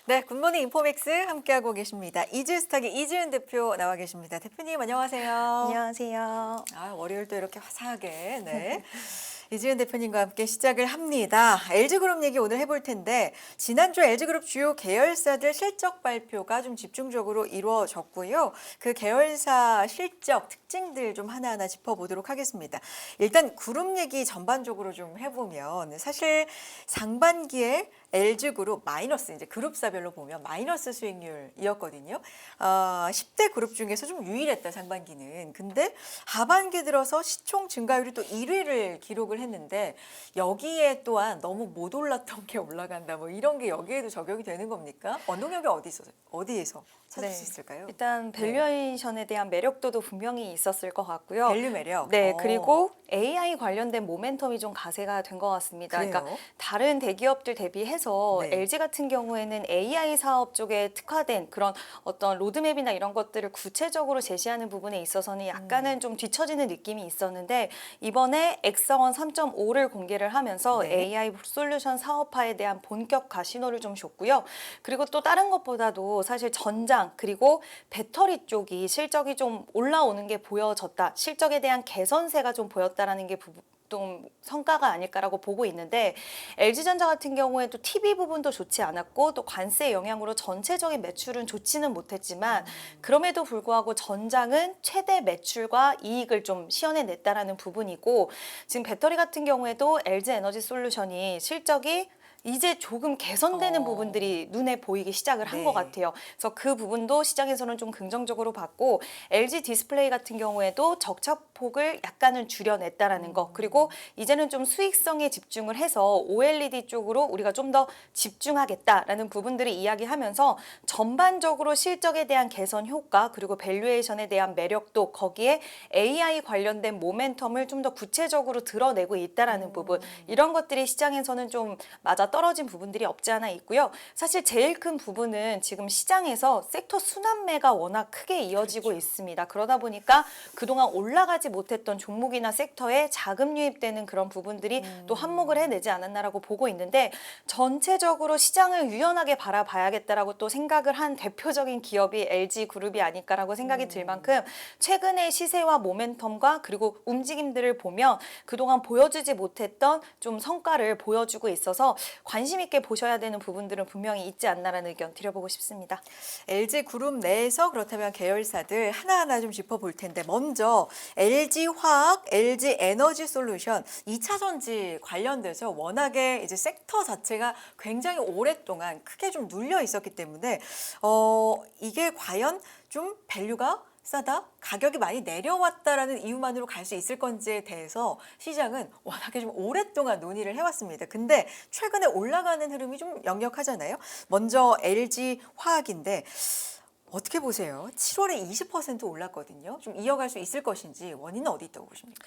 네, 굿모닝 인포맥스 함께하고 계십니다. 이즈스탁의 이지은 대표 나와 계십니다. 대표님 안녕하세요. 안녕하세요. 월요일도 이렇게 화사하게 네. 이지은 대표님과 함께 시작을 합니다. LG그룹 얘기 오늘 해볼 텐데 지난주 LG그룹 주요 계열사들 실적 발표가 좀 집중적으로 이루어졌고요. 그 계열사 실적 특징들 좀 하나하나 짚어보도록 하겠습니다. 일단 그룹 얘기 전반적으로 좀 해보면 사실 상반기에 LG그룹 마이너스 이제 그룹사별로 보면 마이너스 수익률이었거든요. 10대 그룹 중에서 좀 유일했다 상반기는. 근데 하반기 들어서 시총 증가율이 또 1위를 기록을 했는데 여기에 또한 너무 못 올랐던 게 올라간다. 뭐 이런 게 여기에도 적용이 되는 겁니까? 원동력이 어디에서 찾을 수 있을까요? 일단 밸류에이션에 대한 매력도도 분명히 있었을 것 같고요. 밸류 매력. 네, 그리고 AI 관련된 모멘텀이 좀 가세가 된 것 같습니다. 그래요? 그러니까 다른 대기업들 대비해서 네. LG 같은 경우에는 AI 사업 쪽에 특화된 그런 어떤 로드맵이나 이런 것들을 구체적으로 제시하는 부분에 있어서는 약간은 좀 뒤처지는 느낌이 있었는데 이번에 엑사원 3.5를 공개를 하면서 네. AI 솔루션 사업화에 대한 본격화 신호를 좀 줬고요. 그리고 또 다른 것보다도 사실 전장 그리고 배터리 쪽이 실적이 좀 올라오는 게 보여졌다. 실적에 대한 개선세가 좀 보였다라는 게 좀 성과가 아닐까라고 보고 있는데 LG전자 같은 경우에도 TV 부분도 좋지 않았고 또 관세 영향으로 전체적인 매출은 좋지는 못했지만 그럼에도 불구하고 전장은 최대 매출과 이익을 좀 시현해냈다라는 부분이고 지금 배터리 같은 경우에도 LG에너지솔루션이 실적이 이제 조금 개선되는 부분들이 눈에 보이기 시작을 한 것 네. 같아요. 그래서 그 부분도 시장에서는 좀 긍정적으로 봤고 LG 디스플레이 같은 경우에도 적자폭을 약간은 줄여냈다라는 거. 그리고 이제는 좀 수익성에 집중을 해서 OLED 쪽으로 우리가 좀 더 집중하겠다라는 부분들을 이야기하면서 전반적으로 실적에 대한 개선 효과 그리고 밸류에이션에 대한 매력도 거기에 AI 관련된 모멘텀을 좀 더 구체적으로 드러내고 있다라는 부분. 이런 것들이 시장에서는 좀 맞아 떨어진 부분들이 없지 않아 있고요. 사실 제일 큰 부분은 지금 시장에서 섹터 순환매가 워낙 크게 이어지고 있습니다. 그러다 보니까 그동안 올라가지 못했던 종목이나 섹터에 자금 유입되는 그런 부분들이 또 한몫을 해내지 않았나라고 보고 있는데 전체적으로 시장을 유연하게 바라봐야겠다라고 또 생각을 한 대표적인 기업이 LG그룹이 아닐까라고 생각이 들 만큼 최근의 시세와 모멘텀과 그리고 움직임들을 보면 그동안 보여주지 못했던 좀 성과를 보여주고 있어서 관심 있게 보셔야 되는 부분들은 분명히 있지 않나라는 의견 드려보고 싶습니다. LG그룹 내에서 그렇다면 계열사들 하나하나 좀 짚어볼 텐데 먼저 LG화학, LG에너지솔루션 2차 전지 관련돼서 워낙에 이제 섹터 자체가 굉장히 오랫동안 크게 좀 눌려 있었기 때문에 이게 과연 좀 밸류가 싸다? 가격이 많이 내려왔다라는 이유만으로 갈 수 있을 건지에 대해서 시장은 워낙에 좀 오랫동안 논의를 해왔습니다. 근데 최근에 올라가는 흐름이 좀 역력하잖아요. 먼저 LG화학인데 어떻게 보세요? 7월에 20% 올랐거든요. 좀 이어갈 수 있을 것인지 원인은 어디 있다고 보십니까?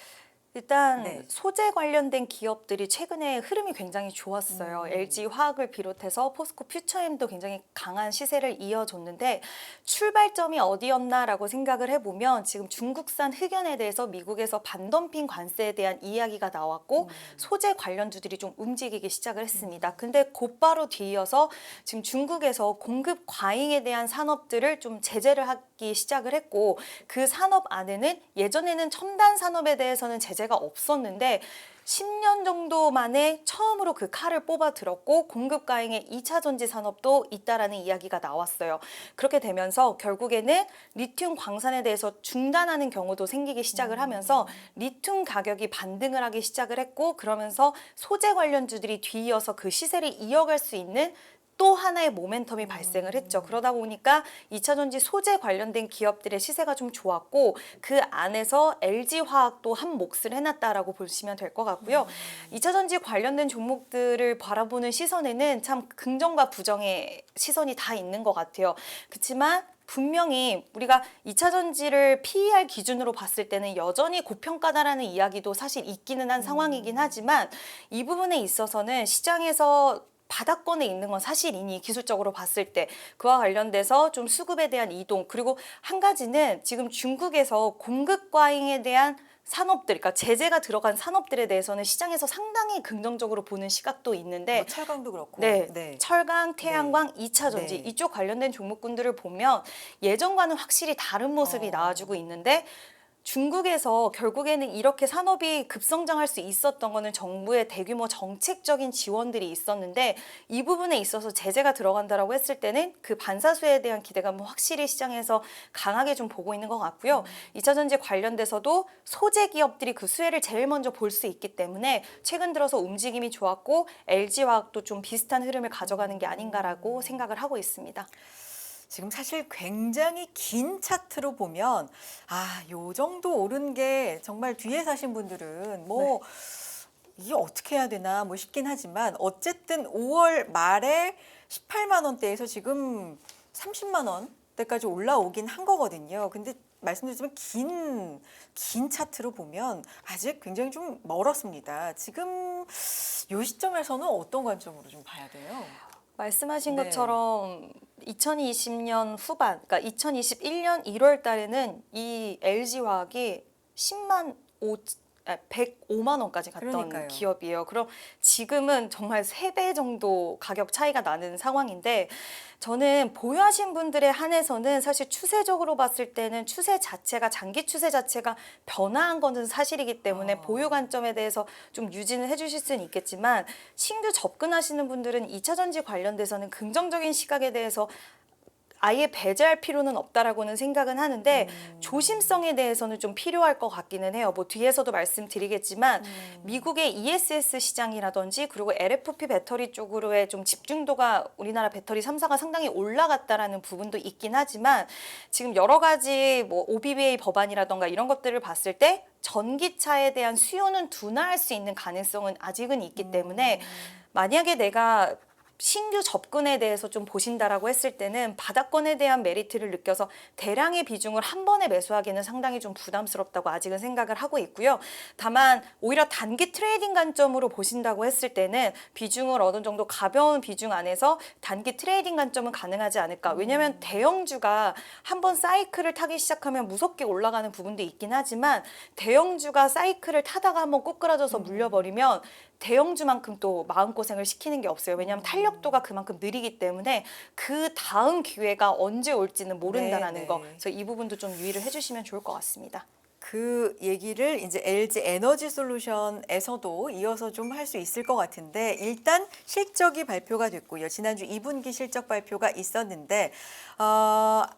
일단 네. 소재 관련된 기업들이 최근에 흐름이 굉장히 좋았어요. LG화학을 비롯해서 포스코 퓨처엠도 굉장히 강한 시세를 이어줬는데 출발점이 어디였나라고 생각을 해보면 지금 중국산 흑연에 대해서 미국에서 반덤핑 관세에 대한 이야기가 나왔고 소재 관련주들이 좀 움직이기 시작을 했습니다. 근데 곧바로 뒤이어서 지금 중국에서 공급 과잉에 대한 산업들을 좀 제재를 하기 시작을 했고 그 산업 안에는 예전에는 첨단 산업에 대해서는 제재가 없었는데 10년 정도 만에 처음으로 그 칼을 뽑아 들었고 공급 과잉의 2차 전지 산업도 있다라는 이야기가 나왔어요. 그렇게 되면서 결국에는 리튬 광산에 대해서 중단하는 경우도 생기기 시작을 하면서 리튬 가격이 반등을 하기 시작을 했고 그러면서 소재 관련주들이 뒤이어서 그 시세를 이어갈 수 있는 또 하나의 모멘텀이 발생을 했죠. 그러다 보니까 2차 전지 소재 관련된 기업들의 시세가 좀 좋았고 그 안에서 LG화학도 한 몫을 해놨다라고 보시면 될 것 같고요. 2차 전지 관련된 종목들을 바라보는 시선에는 참 긍정과 부정의 시선이 다 있는 것 같아요. 그렇지만 분명히 우리가 2차 전지를 PER 기준으로 봤을 때는 여전히 고평가다라는 이야기도 사실 있기는 한 상황이긴 하지만 이 부분에 있어서는 시장에서 바닥권에 있는 건 사실이니 기술적으로 봤을 때 그와 관련돼서 좀 수급에 대한 이동 그리고 한 가지는 지금 중국에서 공급 과잉에 대한 산업들, 그러니까 제재가 들어간 산업들에 대해서는 시장에서 상당히 긍정적으로 보는 시각도 있는데 뭐 철강도 그렇고. 네, 철강, 태양광, 네. 2차 전지 네. 이쪽 관련된 종목군들을 보면 예전과는 확실히 다른 모습이 나와주고 있는데 중국에서 결국에는 이렇게 산업이 급성장할 수 있었던 거는 정부의 대규모 정책적인 지원들이 있었는데 이 부분에 있어서 제재가 들어간다라고 했을 때는 그 반사수에 대한 기대감은 확실히 시장에서 강하게 좀 보고 있는 것 같고요. 2차 전지 관련돼서도 소재 기업들이 그 수혜를 제일 먼저 볼 수 있기 때문에 최근 들어서 움직임이 좋았고 LG화학도 좀 비슷한 흐름을 가져가는 게 아닌가라고 생각을 하고 있습니다. 지금 사실 굉장히 긴 차트로 보면 요 정도 오른 게 정말 뒤에 사신 분들은 뭐 이게 어떻게 해야 되나 뭐 싶긴 하지만 어쨌든 5월 말에 18만 원대에서 지금 30만 원대까지 올라오긴 한 거거든요. 근데 말씀드렸지만 긴 차트로 보면 아직 굉장히 좀 멀었습니다. 지금 요 시점에서는 어떤 관점으로 좀 봐야 돼요? 말씀하신 네. 것처럼 2020년 후반, 그러니까 2021년 1월 달에는 이 LG화학이 105만 원까지 갔던 그러니까요. 기업이에요. 그럼 지금은 정말 3배 정도 가격 차이가 나는 상황인데 저는 보유하신 분들에 한해서는 사실 추세적으로 봤을 때는 추세 자체가 장기 추세 자체가 변화한 것은 사실이기 때문에 보유 관점에 대해서 좀 유지는 해주실 수는 있겠지만 신규 접근하시는 분들은 2차 전지 관련돼서는 긍정적인 시각에 대해서 아예 배제할 필요는 없다라고는 생각은 하는데 조심성에 대해서는 좀 필요할 것 같기는 해요. 뭐 뒤에서도 말씀드리겠지만 미국의 ESS 시장이라든지 그리고 LFP 배터리 쪽으로의 좀 집중도가 우리나라 배터리 3사가 상당히 올라갔다라는 부분도 있긴 하지만 지금 여러 가지 뭐 OBBA 법안이라던가 이런 것들을 봤을 때 전기차에 대한 수요는 둔화할 수 있는 가능성은 아직은 있기 때문에 만약에 내가 신규 접근에 대해서 좀 보신다라고 했을 때는 바닥권에 대한 메리트를 느껴서 대량의 비중을 한 번에 매수하기는 상당히 좀 부담스럽다고 아직은 생각을 하고 있고요. 다만 오히려 단기 트레이딩 관점으로 보신다고 했을 때는 비중을 어느 정도 가벼운 비중 안에서 단기 트레이딩 관점은 가능하지 않을까. 왜냐하면 대형주가 한 번 사이클을 타기 시작하면 무섭게 올라가는 부분도 있긴 하지만 대형주가 사이클을 타다가 한번 꼬꾸라져서 물려버리면 대형주만큼 또 마음고생을 시키는 게 없어요. 왜냐하면 탄력도가 그만큼 느리기 때문에 그 다음 기회가 언제 올지는 모른다라는 거. 그래서 이 부분도 좀 유의를 해주시면 좋을 것 같습니다. 그 얘기를 이제 LG 에너지 솔루션에서도 이어서 좀 할 수 있을 것 같은데 일단 실적이 발표가 됐고요. 지난주 2분기 실적 발표가 있었는데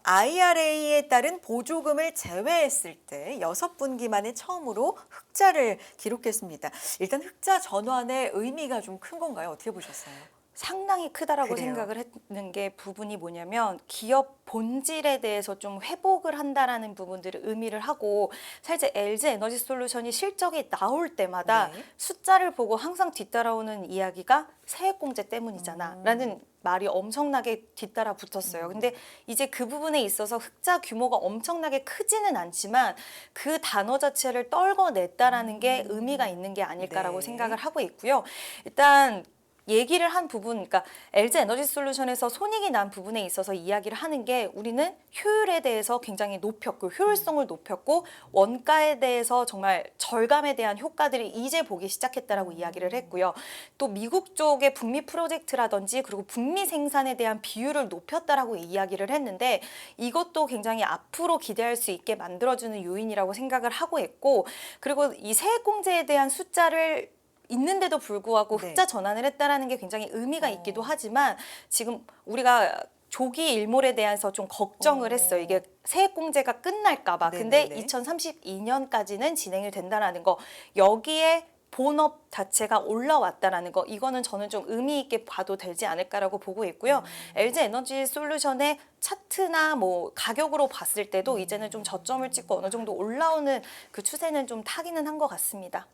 IRA에 따른 보조금을 제외했을 때 6분기 만에 처음으로 흑자를 기록했습니다. 일단 흑자 전환의 의미가 좀 큰 건가요? 어떻게 보셨어요? 상당히 크다라고 그래요. 생각을 했는 게 부분이 뭐냐면 기업 본질에 대해서 좀 회복을 한다라는 부분들을 의미를 하고 사실 LG 에너지 솔루션이 실적이 나올 때마다 네. 숫자를 보고 항상 뒤따라오는 이야기가 세액공제 때문이잖아 라는 말이 엄청나게 뒤따라 붙었어요. 근데 이제 그 부분에 있어서 흑자 규모가 엄청나게 크지는 않지만 그 단어 자체를 떨궈냈다라는 게 의미가 있는 게 아닐까라고 네. 생각을 하고 있고요. 일단 얘기를 한 부분, 그러니까 LG 에너지 솔루션에서 손익이 난 부분에 있어서 이야기를 하는 게 우리는 효율에 대해서 굉장히 높였고 효율성을 높였고 원가에 대해서 정말 절감에 대한 효과들이 이제 보기 시작했다라고 이야기를 했고요. 또 미국 쪽의 북미 프로젝트라든지 그리고 북미 생산에 대한 비율을 높였다라고 이야기를 했는데 이것도 굉장히 앞으로 기대할 수 있게 만들어주는 요인이라고 생각을 하고 있고 그리고 이 세액공제에 대한 숫자를 있는데도 불구하고 네. 흑자 전환을 했다라는 게 굉장히 의미가 있기도 하지만 지금 우리가 조기 일몰에 대해서 좀 걱정을 했어요. 이게 세액공제가 끝날까 봐. 근데 네네네. 2032년까지는 진행이 된다라는 거. 여기에 본업 자체가 올라왔다라는 거 이거는 저는 좀 의미 있게 봐도 되지 않을까라고 보고 있고요. LG 에너지 솔루션의 차트나 뭐 가격으로 봤을 때도 이제는 좀 저점을 찍고 어느 정도 올라오는 그 추세는 좀 타기는 한 것 같습니다.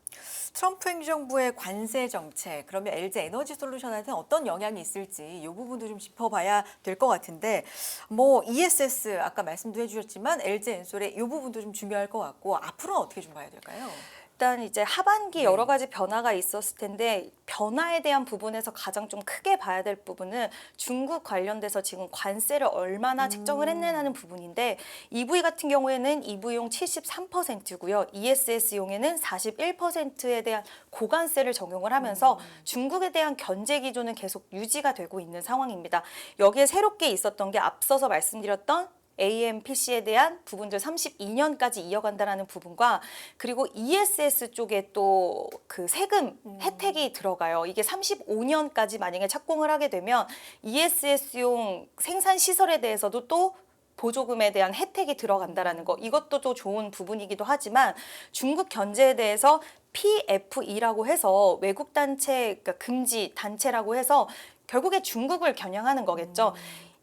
트럼프 행정부의 관세 정책, 그러면 LG 에너지 솔루션한테 어떤 영향이 있을지 이 부분도 좀 짚어봐야 될 것 같은데 뭐 ESS 아까 말씀도 해주셨지만 LG 엔솔의 이 부분도 좀 중요할 것 같고 앞으로는 어떻게 좀 봐야 될까요? 일단 이제 하반기 네. 여러 가지 변화가 있었을 텐데 변화에 대한 부분에서 가장 좀 크게 봐야 될 부분은 중국 관련돼서 지금 관세를 얼마나 책정을 했느냐는 부분인데 EV 같은 경우에는 EV용 73%고요. ESS용에는 41%에 대한 고관세를 적용을 하면서 중국에 대한 견제 기조는 계속 유지가 되고 있는 상황입니다. 여기에 새롭게 있었던 게 앞서서 말씀드렸던 AMPC에 대한 부분들 32년까지 이어간다라는 부분과 그리고 ESS 쪽에 또 그 세금 혜택이 들어가요. 이게 35년까지 만약에 착공을 하게 되면 ESS용 생산 시설에 대해서도 또 보조금에 대한 혜택이 들어간다라는 거 이것도 또 좋은 부분이기도 하지만 중국 견제에 대해서 PFE라고 해서 외국 단체 그러니까 금지 단체라고 해서 결국에 중국을 겨냥하는 거겠죠.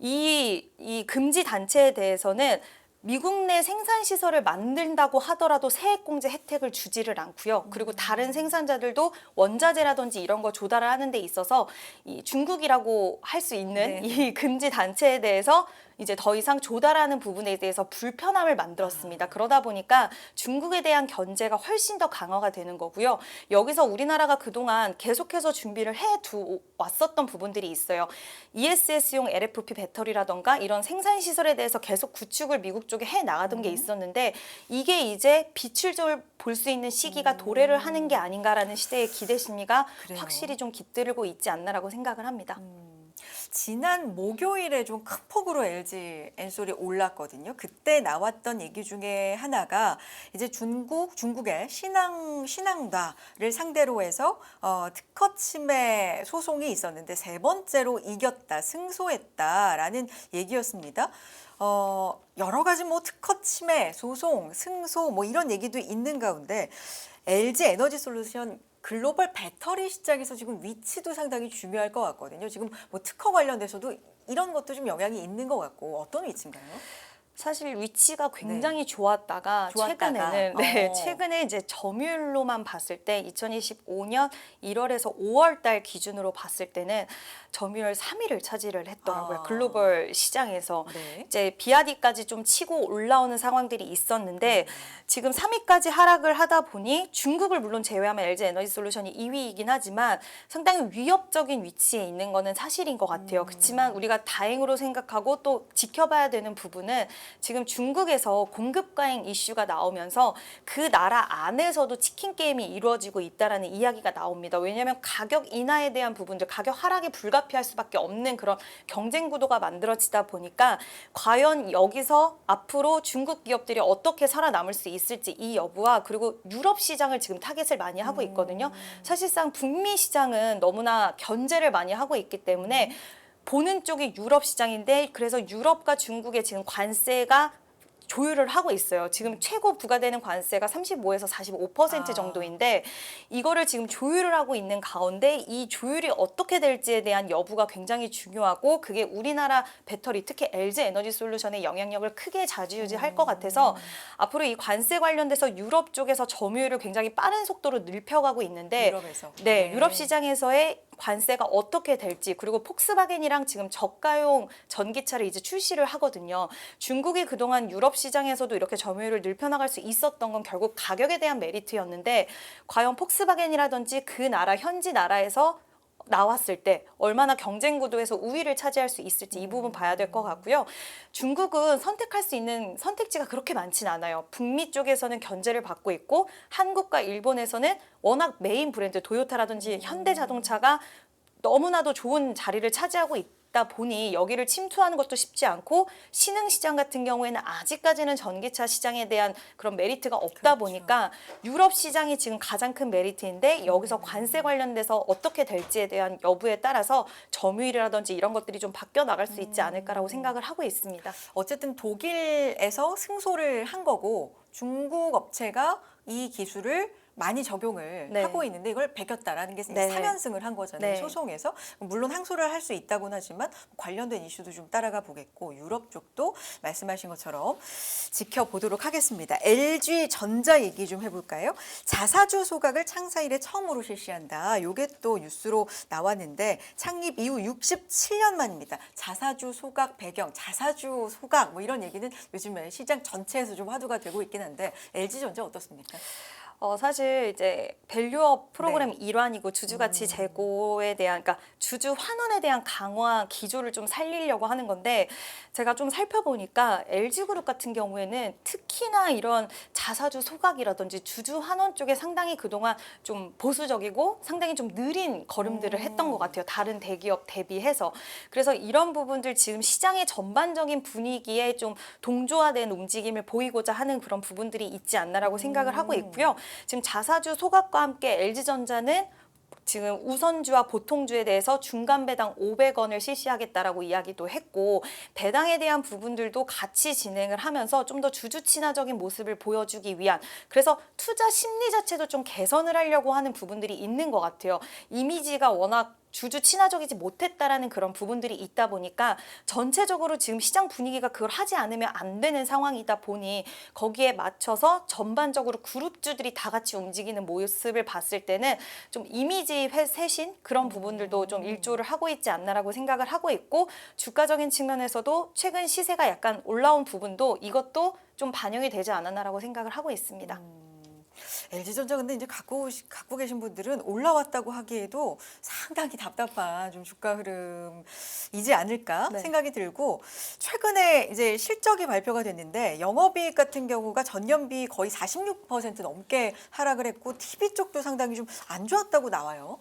이 금지 단체에 대해서는 미국 내 생산 시설을 만든다고 하더라도 세액공제 혜택을 주지를 않고요. 그리고 다른 생산자들도 원자재라든지 이런 거 조달을 하는 데 있어서 이 중국이라고 할 수 있는 네. 이 금지 단체에 대해서 이제 더 이상 조달하는 부분에 대해서 불편함을 만들었습니다. 그러다 보니까 중국에 대한 견제가 훨씬 더 강화가 되는 거고요. 여기서 우리나라가 그동안 계속해서 준비를 해왔었던 부분들이 있어요. ESS용 LFP 배터리라던가 이런 생산 시설에 대해서 계속 구축을 미국 쪽에 해 나가던 게 있었는데 이게 이제 빛을 볼 수 있는 시기가 도래를 하는 게 아닌가라는 시대의 기대 심리가 그래요. 확실히 좀 깃들고 있지 않나라고 생각을 합니다. 지난 목요일에 좀 큰 폭으로 LG 엔솔이 올랐거든요. 그때 나왔던 얘기 중에 하나가 이제 중국의 신항다를 상대로 해서 특허 침해 소송이 있었는데 세 번째로 이겼다, 승소했다라는 얘기였습니다. 여러 가지 뭐 특허 침해, 소송, 승소 뭐 이런 얘기도 있는 가운데 LG 에너지 솔루션 글로벌 배터리 시장에서 지금 위치도 상당히 중요할 것 같거든요. 지금 뭐 특허 관련돼서도 이런 것도 좀 영향이 있는 것 같고 어떤 위치인가요? 사실 위치가 굉장히 좋았다가 최근에는 최근에 이제 점유율로만 봤을 때 2025년 1월에서 5월 달 기준으로 봤을 때는 점유율 3위를 차지를 했더라고요. 글로벌 시장에서 네. 이제 비아디까지 좀 치고 올라오는 상황들이 있었는데 지금 3위까지 하락을 하다 보니 중국을 물론 제외하면 LG 에너지 솔루션이 2위이긴 하지만 상당히 위협적인 위치에 있는 거는 사실인 것 같아요. 그렇지만 우리가 다행으로 생각하고 또 지켜봐야 되는 부분은 지금 중국에서 공급 과잉 이슈가 나오면서 그 나라 안에서도 치킨 게임이 이루어지고 있다라는 이야기가 나옵니다. 왜냐하면 가격 인하에 대한 부분들, 가격 하락이 불가피할 수밖에 없는 그런 경쟁 구도가 만들어지다 보니까 과연 여기서 앞으로 중국 기업들이 어떻게 살아남을 수 있을지 이 여부와 그리고 유럽 시장을 지금 타겟을 많이 하고 있거든요. 사실상 북미 시장은 너무나 견제를 많이 하고 있기 때문에 보는 쪽이 유럽 시장인데 그래서 유럽과 중국의 지금 관세가 조율을 하고 있어요. 지금 최고 부과되는 관세가 35에서 45% 정도인데 이거를 지금 조율을 하고 있는 가운데 이 조율이 어떻게 될지에 대한 여부가 굉장히 중요하고 그게 우리나라 배터리 특히 LG 에너지 솔루션의 영향력을 크게 좌지우지할 것 같아서 앞으로 이 관세 관련돼서 유럽 쪽에서 점유율을 굉장히 빠른 속도로 늘려가고 있는데 유럽에서. 네, 유럽 시장에서의 관세가 어떻게 될지 그리고 폭스바겐이랑 지금 저가용 전기차를 이제 출시를 하거든요. 중국이 그동안 유럽 시장에서도 이렇게 점유율을 늘려나갈 수 있었던 건 결국 가격에 대한 메리트였는데 과연 폭스바겐이라든지 그 나라 현지 나라에서 나왔을 때 얼마나 경쟁 구도에서 우위를 차지할 수 있을지 이 부분 봐야 될 것 같고요. 중국은 선택할 수 있는 선택지가 그렇게 많진 않아요. 북미 쪽에서는 견제를 받고 있고 한국과 일본에서는 워낙 메인 브랜드 도요타라든지 현대자동차가 너무나도 좋은 자리를 차지하고 있다 보니 여기를 침투하는 것도 쉽지 않고 신흥시장 같은 경우에는 아직까지는 전기차 시장에 대한 그런 메리트가 없다 보니까 유럽 시장이 지금 가장 큰 메리트인데 여기서 관세 관련돼서 어떻게 될지에 대한 여부에 따라서 점유율이라든지 이런 것들이 좀 바뀌어 나갈 수 있지 않을까라고 생각을 하고 있습니다. 어쨌든 독일에서 승소를 한 거고 중국 업체가 이 기술을 많이 적용을 네. 하고 있는데 이걸 배겼다라는 게 네. 3연승을 한 거잖아요. 네. 소송에서. 물론 항소를 할 수 있다고는 하지만 관련된 이슈도 좀 따라가 보겠고 유럽 쪽도 말씀하신 것처럼 지켜보도록 하겠습니다. LG전자 얘기 좀 해볼까요? 자사주 소각을 창사 이래 처음으로 실시한다. 이게 또 뉴스로 나왔는데 창립 이후 67년 만입니다. 자사주 소각 배경, 자사주 소각 뭐 이런 얘기는 요즘에 시장 전체에서 좀 화두가 되고 있긴 한데 LG전자 어떻습니까? 사실 이제 밸류업 프로그램 네. 일환이고 주주가치 제고에 대한, 그러니까 주주 환원에 대한 강화 기조를 좀 살리려고 하는 건데, 제가 좀 살펴보니까 LG그룹 같은 경우에는 특히나 이런 자사주 소각이라든지 주주 환원 쪽에 상당히 그동안 좀 보수적이고 상당히 좀 느린 걸음들을 했던 것 같아요. 다른 대기업 대비해서. 그래서 이런 부분들 지금 시장의 전반적인 분위기에 좀 동조화된 움직임을 보이고자 하는 그런 부분들이 있지 않나라고 생각을 하고 있고요. 지금 자사주 소각과 함께 LG전자는 지금 우선주와 보통주에 대해서 중간 배당 500원을 실시하겠다라고 이야기도 했고, 배당에 대한 부분들도 같이 진행을 하면서 좀 더 주주 친화적인 모습을 보여주기 위한, 그래서 투자 심리 자체도 좀 개선을 하려고 하는 부분들이 있는 것 같아요. 이미지가 워낙 주주 친화적이지 못했다라는 그런 부분들이 있다 보니까 전체적으로 지금 시장 분위기가 그걸 하지 않으면 안 되는 상황이다 보니, 거기에 맞춰서 전반적으로 그룹주들이 다 같이 움직이는 모습을 봤을 때는 좀 이미지 쇄신 그런 부분들도 좀 일조를 하고 있지 않나라고 생각을 하고 있고, 주가적인 측면에서도 최근 시세가 약간 올라온 부분도 이것도 좀 반영이 되지 않았나라고 생각을 하고 있습니다. LG전자 근데 이제 갖고 계신 분들은 올라왔다고 하기에도 상당히 답답한 좀 주가 흐름이지 않을까 네. 생각이 들고, 최근에 이제 실적이 발표가 됐는데 영업이익 같은 경우가 전년비 거의 46% 넘게 하락을 했고, TV 쪽도 상당히 좀 안 좋았다고 나와요.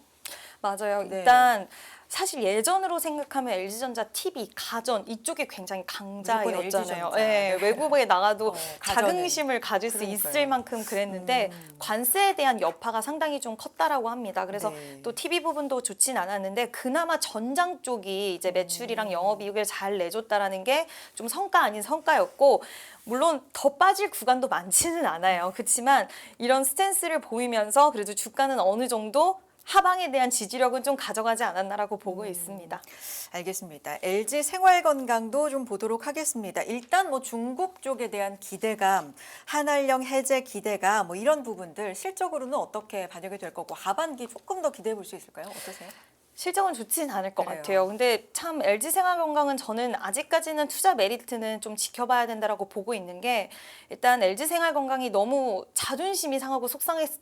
맞아요. 네. 일단 사실 예전으로 생각하면 LG전자 TV, 가전 이쪽이 굉장히 무조건 강자였잖아요. LG전자. 네, 네. 외국에 나가도 가전은. 자긍심을 가질 수 그러니까요. 있을 만큼 그랬는데 관세에 대한 여파가 상당히 좀 컸다라고 합니다. 그래서 네. 또 TV 부분도 좋진 않았는데, 그나마 전장 쪽이 이제 매출이랑 영업이익을 잘 내줬다라는 게 좀 성과 아닌 성과였고, 물론 더 빠질 구간도 많지는 않아요. 그렇지만 이런 스탠스를 보이면서 그래도 주가는 어느 정도 하방에 대한 지지력은 좀 가져가지 않았나라고 보고 있습니다. 알겠습니다. LG 생활건강도 좀 보도록 하겠습니다. 일단 뭐 중국 쪽에 대한 기대감, 한알령 해제 기대감, 뭐 이런 부분들 실적으로는 어떻게 반영이 될 거고, 하반기 조금 더 기대해 볼 수 있을까요? 어떠세요? 실적은 좋진 않을 것 그래요. 같아요. 근데 참 LG생활건강은 저는 아직까지는 투자 메리트는 좀 지켜봐야 된다라고 보고 있는 게, 일단 LG생활건강이 너무 자존심이 상하고 속상했을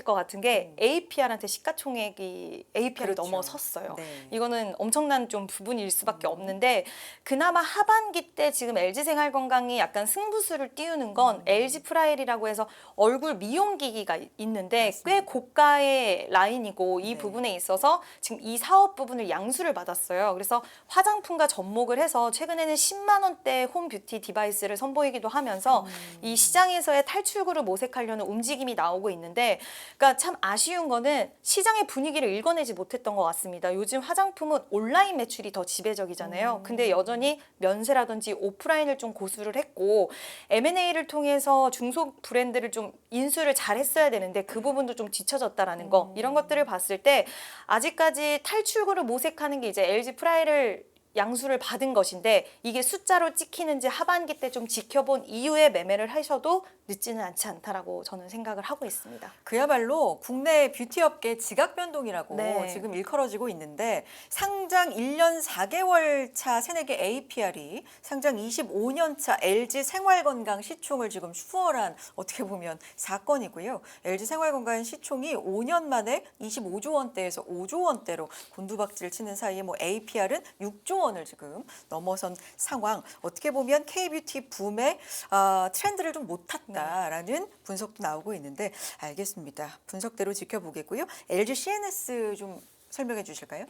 것 같은 게 APR한테 시가총액이 APR을 그렇죠. 넘어섰어요. 네. 이거는 엄청난 좀 부분일 수밖에 없는데, 그나마 하반기 때 지금 LG생활건강이 약간 승부수를 띄우는 건 LG프라일이라고 해서 얼굴 미용기기가 있는데 맞습니다. 꽤 고가의 라인이고, 이 네. 부분에 있어서 지금 이 사업 부분을 양수를 받았어요. 그래서 화장품과 접목을 해서 최근에는 10만 원대 홈 뷰티 디바이스를 선보이기도 하면서 이 시장에서의 탈출구를 모색하려는 움직임이 나오고 있는데, 그러니까 참 아쉬운 거는 시장의 분위기를 읽어내지 못했던 것 같습니다. 요즘 화장품은 온라인 매출이 더 지배적이잖아요. 근데 여전히 면세라든지 오프라인을 좀 고수를 했고, M&A를 통해서 중소 브랜드를 좀 인수를 잘 했어야 되는데 그 부분도 좀 뒤처졌다라는 거, 이런 것들을 봤을 때 아직까지 탈출구를 모색하는 게 이제 LG 프라이를 양수를 받은 것인데, 이게 숫자로 찍히는지 하반기 때 좀 지켜본 이후에 매매를 하셔도 늦지는 않지 않다라고 저는 생각을 하고 있습니다. 그야말로 국내 뷰티 업계 지각 변동이라고 네. 지금 일컬어지고 있는데, 상장 1년 4개월 차 새내기 APR이 상장 25년 차 LG 생활건강 시총을 지금 추월한, 어떻게 보면 사건이고요. LG 생활건강 시총이 5년 만에 25조 원대에서 5조 원대로 곤두박질 치는 사이에 뭐 APR은 6조 원을 지금 넘어선 상황. 어떻게 보면 K뷰티 붐의 트렌드를 좀 못 탔다라는 분석도 나오고 있는데, 알겠습니다. 분석대로 지켜보겠고요. LG CNS 좀 설명해 주실까요?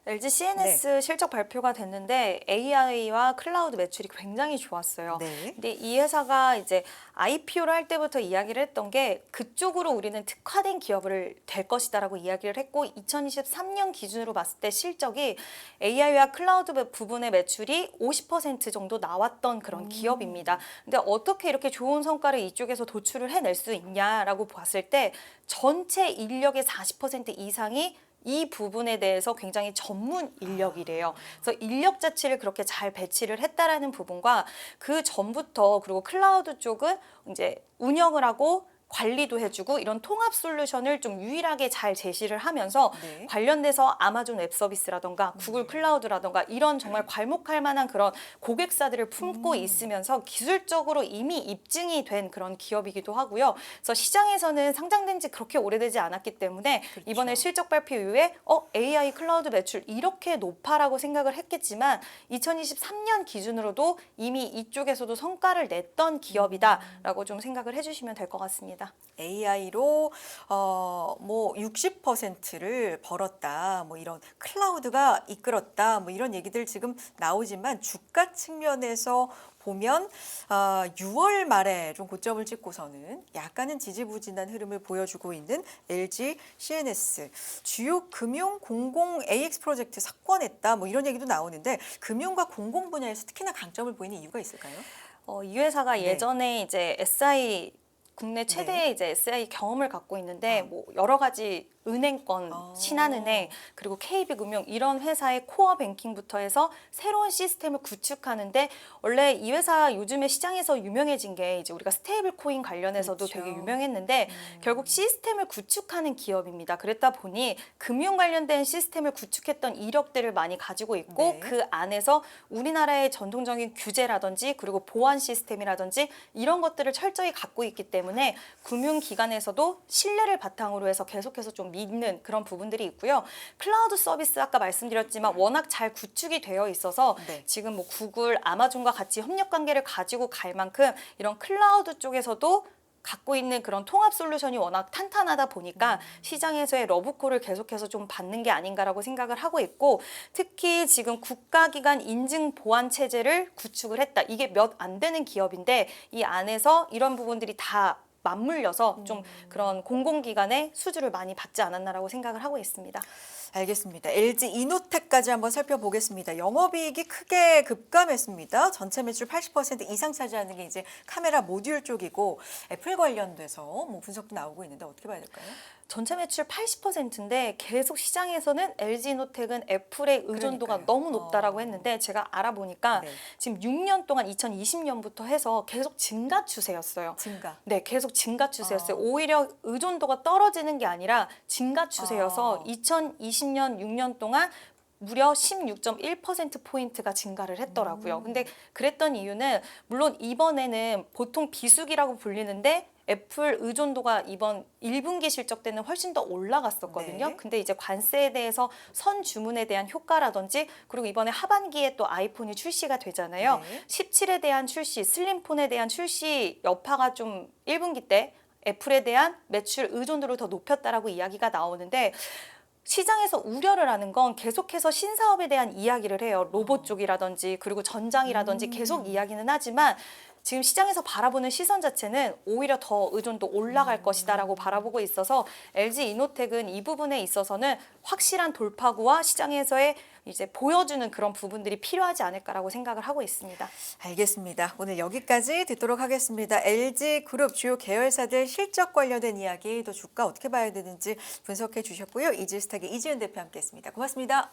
LG CNS 실적 발표가 됐는데 AI와 클라우드 매출이 굉장히 좋았어요. 네. 근데 이 회사가 이제 IPO를 할 때부터 이야기를 했던 게, 그쪽으로 우리는 특화된 기업을 될 것이다라고 이야기를 했고, 2023년 기준으로 봤을 때 실적이 AI와 클라우드 부분의 매출이 50% 정도 나왔던 그런 기업입니다. 근데 어떻게 이렇게 좋은 성과를 이쪽에서 도출을 해낼 수 있냐라고 봤을 때, 전체 인력의 40% 이상이 이 부분에 대해서 굉장히 전문 인력이래요. 그래서 인력 자체를 그렇게 잘 배치를 했다라는 부분과, 그 전부터, 그리고 클라우드 쪽은 이제 운영을 하고 관리도 해주고 이런 통합 솔루션을 좀 유일하게 잘 제시를 하면서 네. 관련돼서 아마존 웹 서비스라던가 구글 클라우드라던가 이런 정말 괄목할 만한 그런 고객사들을 품고 있으면서 기술적으로 이미 입증이 된 그런 기업이기도 하고요. 그래서 시장에서는 상장된 지 그렇게 오래되지 않았기 때문에 그렇죠. 이번에 실적 발표 이후에 AI 클라우드 매출 이렇게 높아라고 생각을 했겠지만 2023년 기준으로도 이미 이쪽에서도 성과를 냈던 기업이다라고 좀 생각을 해주시면 될 것 같습니다. AI로 뭐 60%를 벌었다. 뭐 이런 클라우드가 이끌었다. 뭐 이런 얘기들 지금 나오지만 주가 측면에서 보면 6월 말에 좀 고점을 찍고서는 약간은 지지부진한 흐름을 보여주고 있는 LG CNS 주요 금융 공공 AX 프로젝트 석권했다. 뭐 이런 얘기도 나오는데 금융과 공공 분야에서 특히나 강점을 보이는 이유가 있을까요? 이 회사가 네. 예전에 이제 SI 국내 최대의 네. 이제 SI 경험을 갖고 있는데 뭐 여러 가지 은행권, 신한은행 그리고 KB금융 이런 회사의 코어 뱅킹부터 해서 새로운 시스템을 구축하는데 원래 이 회사 요즘에 시장에서 유명해진 게 이제 우리가 스테이블 코인 관련해서도 그렇죠. 되게 유명했는데 결국 시스템을 구축하는 기업입니다. 그랬다 보니 금융 관련된 시스템을 구축했던 이력들을 많이 가지고 있고 네. 그 안에서 우리나라의 전통적인 규제라든지 그리고 보안 시스템이라든지 이런 것들을 철저히 갖고 있기 때문에 금융기관에서도 신뢰를 바탕으로 해서 계속해서 좀 믿는 그런 부분들이 있고요. 클라우드 서비스 아까 말씀드렸지만 워낙 잘 구축이 되어 있어서 네. 지금 뭐 구글, 아마존과 같이 협력 관계를 가지고 갈 만큼 이런 클라우드 쪽에서도 갖고 있는 그런 통합 솔루션이 워낙 탄탄하다 보니까 시장에서의 러브콜을 계속해서 좀 받는 게 아닌가라고 생각을 하고 있고 특히 지금 국가기관 인증 보안 체제를 구축을 했다. 이게 몇 안 되는 기업인데 이 안에서 이런 부분들이 다 맞물려서 좀 그런 공공기관의 수주를 많이 받지 않았나라고 생각을 하고 있습니다. 알겠습니다. LG 이노텍까지 한번 살펴보겠습니다. 영업이익이 크게 급감했습니다. 전체 매출 80% 이상 차지하는 게 이제 카메라 모듈 쪽이고 애플 관련돼서 뭐 분석도 나오고 있는데 어떻게 봐야 될까요? 전체 매출 80%인데 계속 시장에서는 LG노텍은 애플의 의존도가 그러니까요. 너무 높다라고 했는데 제가 알아보니까 네. 지금 6년 동안 2020년부터 해서 계속 증가 추세였어요. 증가. 네, 계속 증가 추세였어요. 오히려 의존도가 떨어지는 게 아니라 증가 추세여서 2020년 6년 동안 무려 16.1%포인트가 증가를 했더라고요. 근데 그랬던 이유는 물론 이번에는 보통 비수기라고 불리는데 애플 의존도가 이번 1분기 실적 때는 훨씬 더 올라갔었거든요. 네. 근데 이제 관세에 대해서 선 주문에 대한 효과라든지 그리고 이번에 하반기에 또 아이폰이 출시가 되잖아요. 네. 17에 대한 출시, 슬림폰에 대한 출시 여파가 좀 1분기 때 애플에 대한 매출 의존도를 더 높였다라고 이야기가 나오는데 시장에서 우려를 하는 건 계속해서 신사업에 대한 이야기를 해요. 로봇 쪽이라든지 그리고 전장이라든지 계속 이야기는 하지만 지금 시장에서 바라보는 시선 자체는 오히려 더 의존도 올라갈 것이다라고 바라보고 있어서 LG 이노텍은 이 부분에 있어서는 확실한 돌파구와 시장에서의 이제 보여주는 그런 부분들이 필요하지 않을까라고 생각을 하고 있습니다. 알겠습니다. 오늘 여기까지 듣도록 하겠습니다. LG 그룹 주요 계열사들 실적 관련된 이야기 또 주가 어떻게 봐야 되는지 분석해 주셨고요. 이질스탁의 이지은 대표 함께했습니다. 고맙습니다.